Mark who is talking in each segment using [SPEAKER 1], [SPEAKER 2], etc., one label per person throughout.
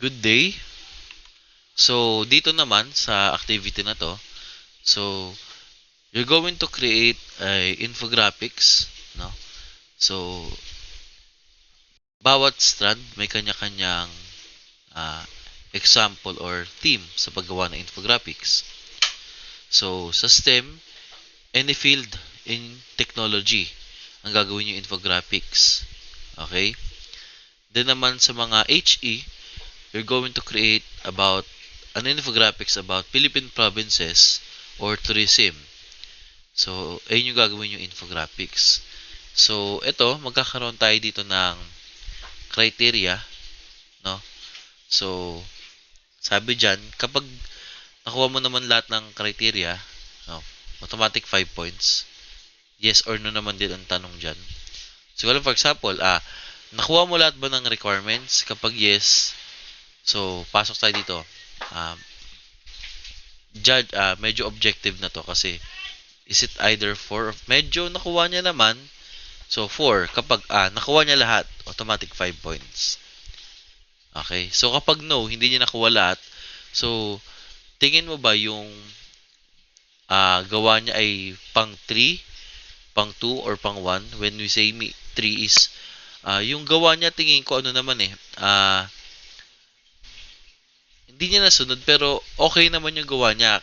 [SPEAKER 1] Good day. So, dito naman sa activity na to, so, you're going to create a infographics, no? So, bawat strand may kanya-kanyang ah, example or theme sa paggawa ng infographics. So, sa STEM, any field in technology ang gagawin yung infographics. Okay? Then naman sa mga HE, you're going to create about an infographics about Philippine provinces or tourism. So, ayun yung gagawin yung infographics. So, ito, magkakaroon tayo dito ng criteria, no? So, sabi dyan, kapag nakuha mo naman lahat ng criteria, no, automatic 5 points. Yes or no naman din ang tanong dyan. So, for example, nakuha mo lahat ba ng requirements? Kapag yes, so, pasok tayo dito. Um, medyo objective na to kasi is it either 4 medyo nakuha niya naman, so 4 kapag nakuha niya lahat, automatic 5 points. Okay, so kapag no, hindi niya nakuha lahat, so tingin mo ba yung gawa niya ay pang 3, pang 2, or pang 1? When we say 3 is yung gawa niya, tingin ko ano naman hindi niya nasunod pero okay naman yung gawa niya,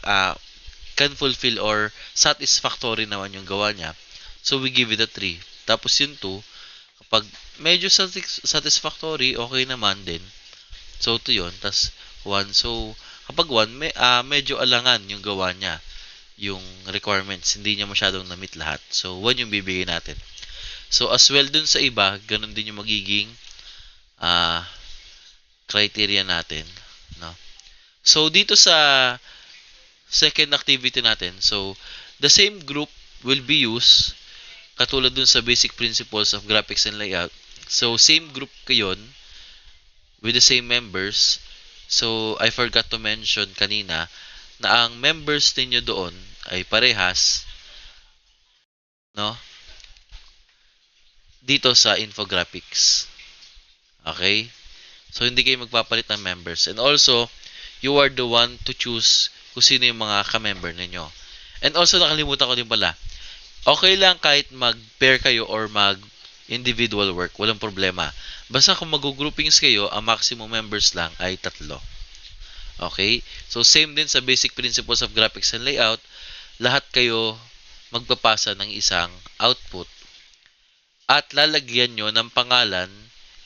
[SPEAKER 1] can fulfill or satisfactory naman yung gawa niya. So, we give it a 3. Tapos yung 2, kapag medyo satisfactory, okay naman din. So, 2 yun. Tapos, 1. So, kapag 1, medyo alangan yung gawa niya. Yung requirements, hindi niya masyadong na-meet lahat. So, 1 yung bibigay natin. So, as well dun sa iba, ganun din yung magiging criteria natin. No? So, dito sa second activity natin, so, the same group will be used katulad dun sa basic principles of graphics and layout. So, same group kayon with the same members. So, I forgot to mention kanina na ang members ninyo doon ay parehas, no? Dito sa infographics. Okay? So, hindi kayo magpapalit ng members. And also, you are the one to choose kung sino yung mga ka-member ninyo. And also, nakalimutan ko din pala, okay lang kahit mag-pair kayo or mag-individual work, walang problema. Basta kung mag-groupings kayo, ang maximum members lang ay 3. Okay? So, same din sa basic principles of graphics and layout, lahat kayo magpapasa ng isang output at lalagyan nyo ng pangalan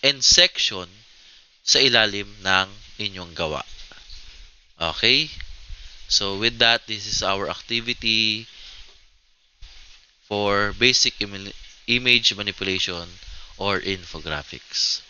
[SPEAKER 1] and section sa ilalim ng inyong gawa. Okay? So, with that, this is our activity for basic image manipulation or infographics.